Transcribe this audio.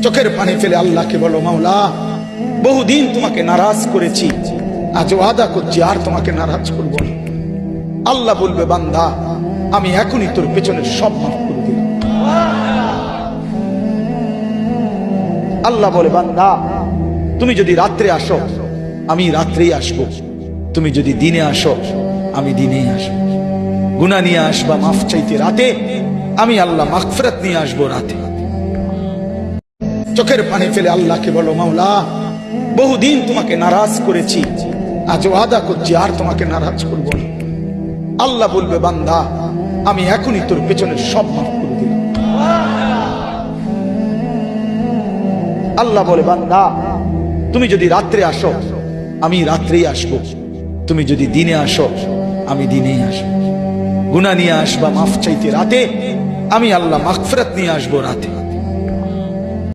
চোখের পানি ফেলে আল্লাহকে বলো, মাওলা বহুদিন তোমাকে নারাজ করেছি, আজ ওয়াদা করছি আর তোমাকে নারাজ করব না। আল্লাহ বলবে, বান্দা আমি এখনই তোর পেছনের সব মাফ করে দিলাম। আল্লাহ বলে, বান্দা তুমি যদি রাত্রে আসো আমি রাত্রেই আসবো, তুমি যদি দিনে আসো আমি দিনেই আসবো। গুনাহ নিয়ে আসবা মাফ চাইতে রাতে, আমি আল্লাহ মাগফিরাত নিয়ে আসবো রাতে। চোখের পানি ফেলে আল্লাহকে বলো, মাওলা বহুদিন তোমাকে নারাজ করেছি, আজ ওয়াদা করছি আর তোমাকে নারাজ করব না। আল্লাহ বলবে, বান্দা আমি এখনই তোর পেছনের সব মাফ করে দিলাম। আল্লাহ বলে, বান্দা তুমি যদি রাত্রে আসো আমি রাত্রেই আসবো, তুমি যদি দিনে আসো আমি দিনেই আসবো। গুনাহ নিয়ে আসবা মাফ চাইতে রাতে, আমি আল্লাহ মাগফিরাত নিয়ে আসবো রাতে।